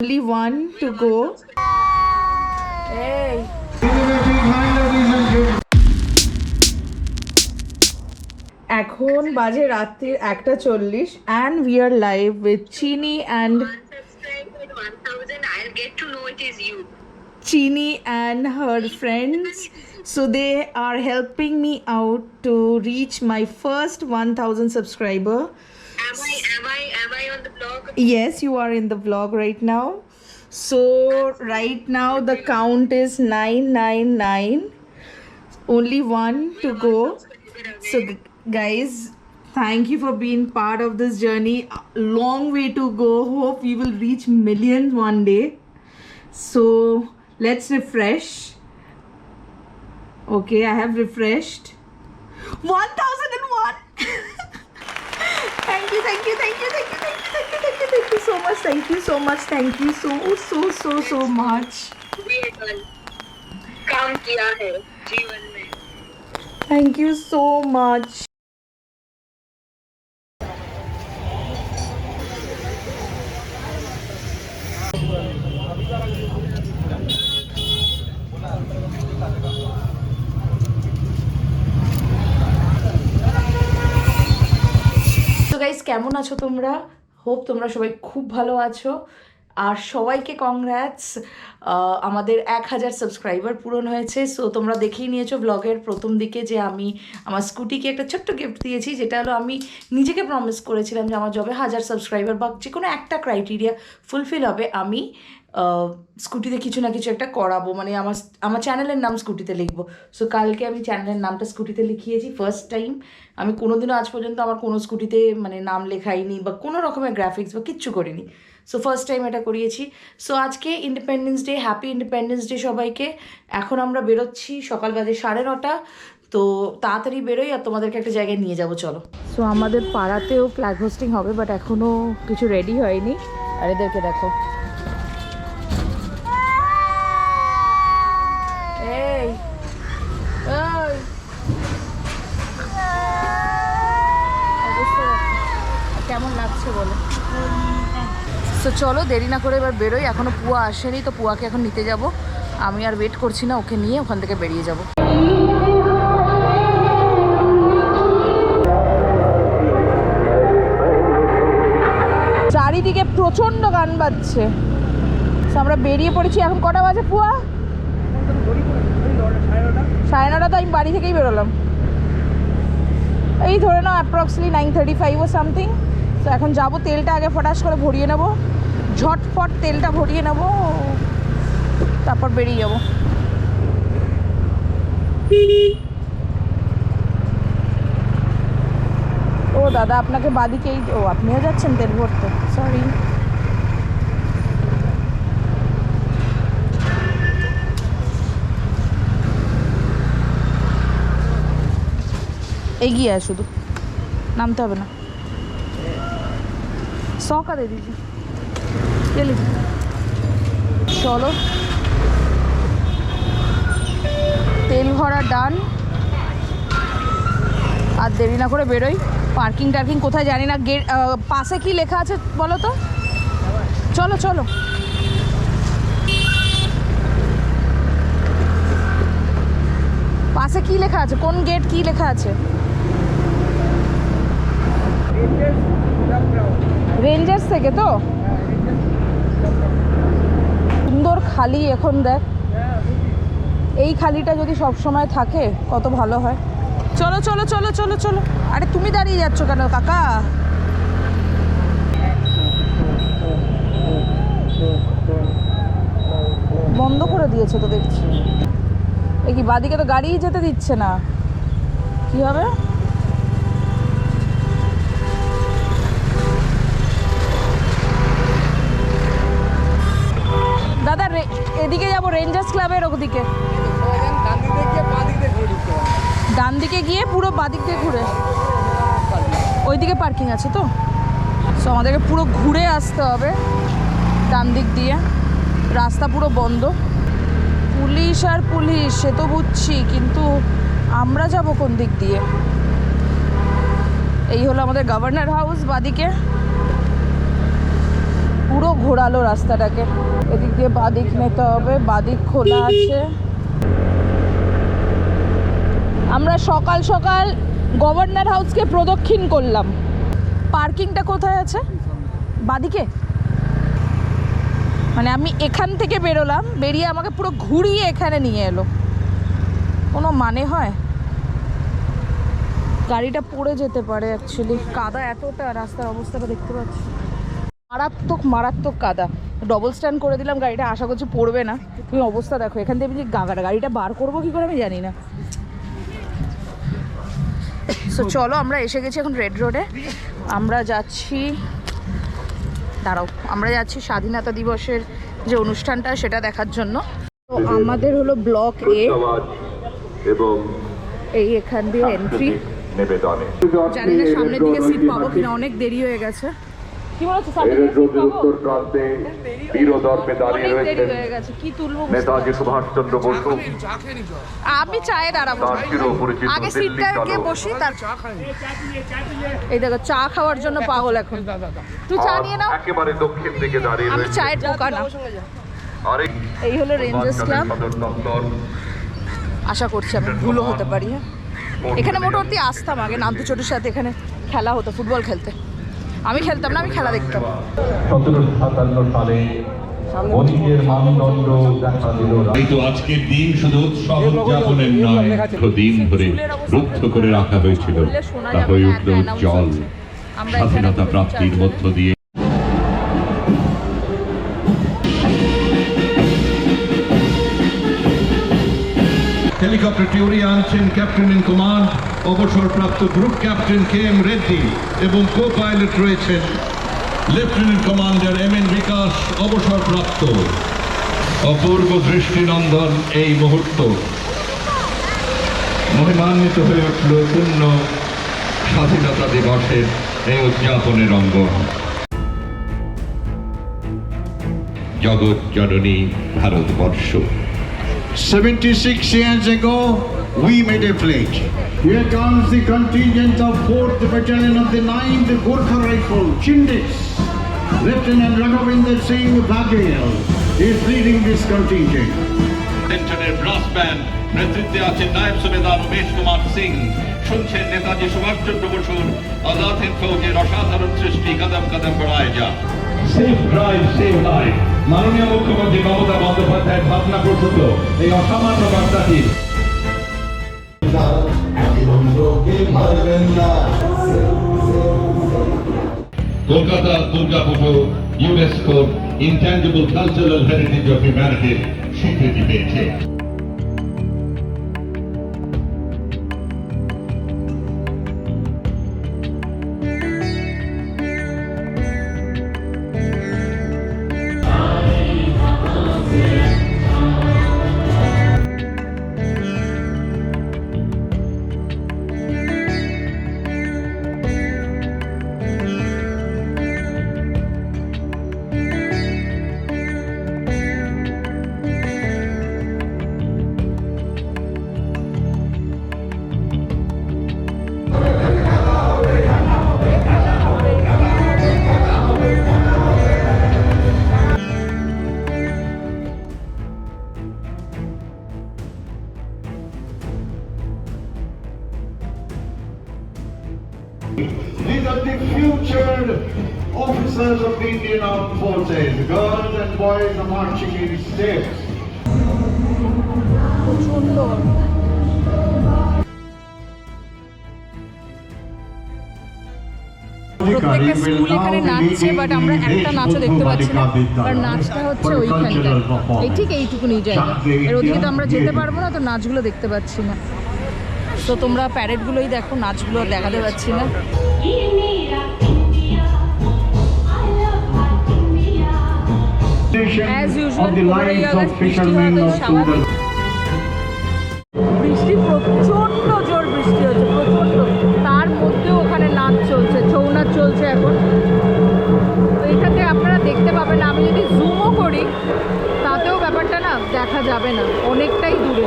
Only one to go. Hey. এখন বাজে রাত্রির 1:40 and we are live with Chini and I'll get to know it is you. Chini and her friends. So they are helping me out to reach my first 1000 subscriber. Am I on the vlog? Yes, you are in the vlog right now. So right now the count is 999. Only one to go. So guys, thank you for being part of this journey. Long way to go. Hope we will reach millions one day. So let's refresh. Okay, I have refreshed. 1001. Thank you so much. Thank you so much काम किया है जीवन में. Thank you so much. তো guys, কেমন আছো তোমরা? Hope তোমরা সবাই খুব ভালো আছো। আর সবাইকে কংগ্রাটস, আমাদের 1000 সাবস্ক্রাইবার পূরণ হয়েছে। সো তোমরা দেখেই নিয়েছো ব্লগের প্রথম দিকে যে আমি আমার স্কুটিকে একটা ছোট্ট গিফট দিয়েছি, যেটা হলো আমি নিজেকে প্রমিস করেছিলাম যে আমার যবে 1000 সাবস্ক্রাইবার বা যে কোনো একটা ক্রাইটেরিয়া ফুলফিল হবে আমি স্কুটিতে কিছু না কিছু একটা করাবো, মানে আমার চ্যানেলের নাম স্কুটিতে লিখবো। সো কালকে আমি চ্যানেলের নামটা স্কুটিতে লিখিয়েছি ফার্স্ট টাইম। আমি কোনোদিনও আজ পর্যন্ত আমার কোনো স্কুটিতে মানে নাম লেখাইনি বা কোনো রকমের গ্রাফিক্স বা কিচ্ছু করিনি। সো ফার্স্ট টাইম এটা করিয়েছি। সো আজকে independence day, happy independence day সবাইকে। এখন আমরা বেরোচ্ছি, সকাল বাজে 9:30। তো তাড়াতাড়ি বেরোই আর তোমাদেরকে একটা জায়গায় নিয়ে যাবো, চলো। সো আমাদের পাড়াতেও ফ্ল্যাগ হোস্টিং হবে, বাট এখনও কিছু রেডি হয়নি। আর এদেরকে দেখো, এই কেমন লাগছে বলো। তো চলো দেরি না করে এবার বেরোই। এখনও পুয়া আসেনি, তো পুয়াকে এখন নিতে যাব। আমি আর ওয়েট করছি না, ওকে নিয়ে ওখান থেকে বেরিয়ে যাব। চারিদিকে প্রচণ্ড গান বাজছে। আমরা বেরিয়ে পড়েছি। এখন কটা বাজে পুয়া? 9:30। তো আমি বাড়ি থেকেই বেরোলাম, এই ধরে নাও অ্যাপ্রক্সিমেটলি 9:35 ও সামথিং। তো এখন যাবো, তেলটা আগে ফটাস করে ভরিয়ে নেব, ঝটফট তেলটা ভরিয়ে নেব, তারপর বেরিয়ে যাব। ও দাদা, আপনাকে বাদিকেই, ও আপনিও যাচ্ছেন তেল ভরতে? সরি। এগিয়ে আয়, শুধু নামতে হবে না। 100 का दे दीजिए। चलिए चलो, তেল ভরা ডান। আর দেরি না করে বেরোই। পার্কিং টার্কিং কোথায় জানি না, গেট পাশে কি লেখা আছে বলো তো? চলো চলো। পাশে কি লেখা আছে? কোন গেট কি লেখা আছে? রেঞ্জার্স থেকে তো? সুন্দর খালি এখন দেখ, এই খালিটা যদি সব সময় থাকে কত ভালো হয়। চলো চলো চলো চলো চলো। আরে তুমি দাঁড়িয়ে যাচ্ছ কেন কাকা? বন্ধ করে দিয়েছে তো দেখছি। এ কি বাদিকে তো গাড়িই যেতে দিচ্ছে না, কি হবে? দাদা এদিকে যাবো, রেঞ্জার্স ক্লাবের ওদিকে। ডান দিকে গিয়ে পুরো বাদিক দিয়ে ঘুরে ওইদিকে পার্কিং আছে তো। সো আমাদেরকে পুরো ঘুরে আসতে হবে ডান দিক দিয়ে, রাস্তা পুরো বন্ধ। পুলিশ আর পুলিশ সে তো বুঝছি, কিন্তু আমরা যাব কোন দিক দিয়ে? এই হলো আমাদের গভর্নর হাউস বাদিকে। পুরো ঘোরালো রাস্তাটাকে। এদিক দিয়ে বাদিক নিতে হবে, বাদিক খোলা আছে। আমরা সকাল সকাল গভর্নর হাউসকে প্রদক্ষিণ করলাম। পার্কিংটা কোথায় আছে? বাদিকে। মানে আমি এখান থেকে বেরোলাম, বেরিয়ে আমাকে পুরো ঘুরিয়ে এখানে নিয়ে এলো। কোনো মানে হয়? গাড়িটা পড়ে যেতে পারে অ্যাকচুয়ালি। কাদা এতটা, রাস্তার অবস্থাটা দেখতে পাচ্ছি মারাত্মক মারাত্মক কাদা। ডবল স্ট্যান্ড করে দিলাম, গাড়িটা আশা করছি পড়বে না। তুমি অবস্থা দেখো, এখান থেকে আমি গাড়িটা বার করবো কী করে আমি জানি না। সো চলো, আমরা এসে গেছি এখন রেড রোডে। আমরা যাচ্ছি, দাঁড়াও, আমরা যাচ্ছি স্বাধীনতা দিবসের যে অনুষ্ঠানটা সেটা দেখার জন্য। তো আমাদের হলো ব্লক এ, এবং এই এখান দিয়ে এন্ট্রি। জানি না সামনের দিকে সিট পাবো কিনা, অনেক দেরি হয়ে গেছে। কি মনে হচ্ছে সামনের দিকে সিট পাবো? উত্তর প্রান্তে বীরদর্পে দাঁড়িয়ে রয়েছে কি তুলবো নেতাজি সুভাষচন্দ্র বসু। আমি চায়ে দাঁড়াবো, আগে সিটটাকে বসি, তার এই দেখো চা খাওয়ার জন্য পাগল এখন। তুই চা নিয়ে নাও। একেবারে দক্ষিণ দিকে দাঁড়িয়ে আমি চায়ের দোকান। এই হলো রেঞ্জার্স ক্লাব। আশা করছি আমি ভুলও হতে পারি। হ্যাঁ, এখানে মোটামুটি আসতাম আগে, নামতুচটির সাথে এখানে খেলা হতো, ফুটবল খেলতে। আমি খেলতাম না, আমি খেলা দেখতাম। 1757 সালে বণিকের মানদণ্ড দেখা দিল। কিন্তু আজকের দিন শুধু উৎসব উদযাপনের নয়, দিন ধরে রুদ্ধ করে রাখা হয়েছিল। তা হয়ে উঠল উজ্জ্বল স্বাধীনতা প্রাপ্তির মধ্য দিয়ে। হেলিকপ্টার টিউরি আনছেন ক্যাপ্টেন ইন কমান্ড অবসরপ্রাপ্ত group captain K M Reddy এবং কো পাইলট রয়েছেন lieutenant commander M N Vikas, অবসরপ্রাপ্ত। অপূর্ব দৃষ্টিনন্দন এই মুহূর্ত, মহিমান্বিত হয়ে উঠল পূর্ণ স্বাধীনতা দিবসের এই উদযাপনের অঙ্গন। জগৎ জননী Bharatvarsha. 76 years ago, we made a pledge. Here comes the contingent of 4th Battalion of the 9th Gorkha Rifle, Chindiks. Lieutenant Raghavinder Singh Baghel is leading this contingent. সেন্টারের ব্রাস ব্যান্ড নেতৃত্বে আছেন নায়েব সুবেদার উমেশ কুমার সিং। শুনছেন নেতাজি সুভাষচন্দ্র বসুর আজাদ হিন্দ ফৌজের অসাধারণ সৃষ্টি কদম কদম বড়ায় যা। সেফ ড্রাইভ সেভ লাইফ, মাননীয় মুখ্যমন্ত্রী মমতা বন্দ্যোপাধ্যায়ের ভাবনা প্রসূত এই অসামান্য বার্তাটি। কলকাতা দুর্গাপুজো ইউনেস্কোর ইনট্যাঞ্জিবল কালচারাল হেরিটেজ অফ হিউম্যানিটির স্বীকৃতি পেয়েছে। These are the future officers of the Indian Armed Forces. Girls and boys are marching in steps. প্রত্যেকটা স্কুল এখানে নাচছে, বাট আমরা একটা নাচও দেখতে পাচ্ছি না, কারণ নাচটা হচ্ছে ওইখানটা, এই ঠিক এইটুকুনি জায়গা। এর ওদিকে তো আমরা যেতে পারবো না, তো নাচগুলো দেখতে পাচ্ছি না। তো তোমরা প্যারেডগুলোই দেখো, নাচগুলো দেখাতে পাচ্ছি না। As usual, বৃষ্টি প্রচন্ড জোর বৃষ্টি হচ্ছে, প্রচন্ড। তার মধ্যেও ওখানে নাচ চলছে, ছৌ নাচ চলছে এখন। তো এখানে আপনারা দেখতে পাবেন, আমি যদি জুমও করি তাতেও ব্যাপারটা না দেখা যাবে না, অনেকটাই দূরে।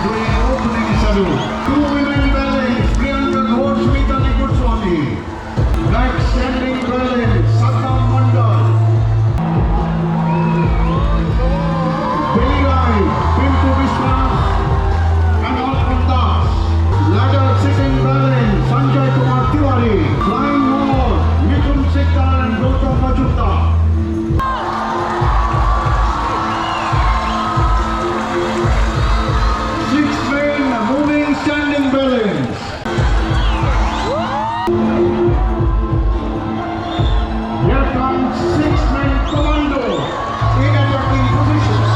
Doing opening salute. 2 women ballets, 300 horse Tiwari, Flying More, Mithun Sekar and Gautam Majumdar. Six men moving standing balance. Here comes six men commando in attacking positions.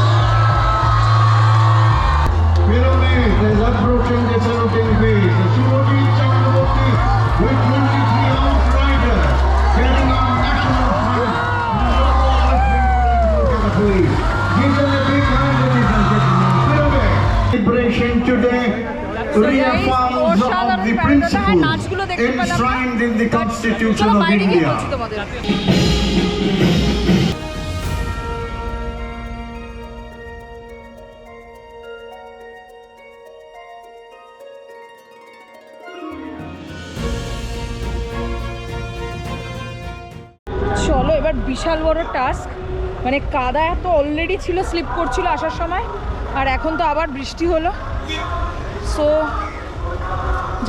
Pyramid is approaching the saluting phase. Shivoti Chakraborty with 23 armed riders carrying on national flag. Please give them a big hand, ladies and gentlemen. Pyramid. Celebration today reaffirms of the principles enshrined in the Constitution of India. চলো এবার বিশাল বড় task, মানে কাদা তো already ছিল, slip করছিল আসার সময়, আর এখন তো আবার বৃষ্টি হলো। সো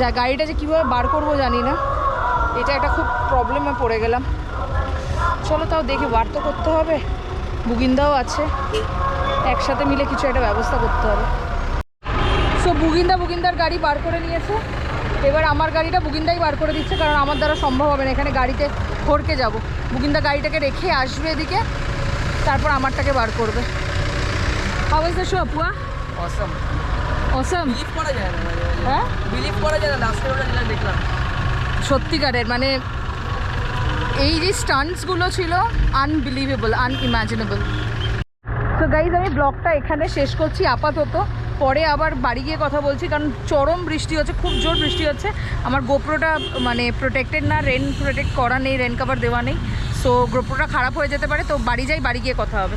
যা গাড়িটা যে কীভাবে বার করবো জানি না, এটা একটা খুব প্রবলেমে পড়ে গেলাম। চলো তাও দেখি, বার তো করতে হবে, বুগিন্দাও আছে, একসাথে মিলে কিছু একটা ব্যবস্থা করতে হবে। সো বুগিন্দার গাড়ি বার করে নিয়েছে, এবার আমার গাড়িটা বুগিন্দাই বার করে দিচ্ছে, কারণ আমার দ্বারা সম্ভব হবে না, এখানে গাড়িতে হড়কে যাব। বুগিন্দা গাড়িটাকে রেখে আসবে এদিকে, তারপর আমারটাকে বার করবে। How is the show Apuia? Assam Assam. Believe করা যায় না, হ্যাঁ বিলিভ করা যায় না। লাস্টে ওটা যেটা দেখলাম সত্যিকারের, মানে এই যে স্টান্টসগুলো ছিল আনবিলিভেবল, আনইম্যাজিনেবল। তো গাইজ আমি ব্লগটা এখানে শেষ করছি আপাতত, পরে আবার বাড়ি গিয়ে কথা বলছি, কারণ চরম বৃষ্টি হচ্ছে, খুব জোর বৃষ্টি হচ্ছে। আমার গোপ্রোটা মানে প্রোটেক্টেড না, রেন প্রোটেক্ট করা নেই, রেন কভার দেওয়া নেই, সো গোপ্রোটা খারাপ হয়ে যেতে পারে। তো বাড়ি যাই, বাড়ি গিয়ে কথা হবে।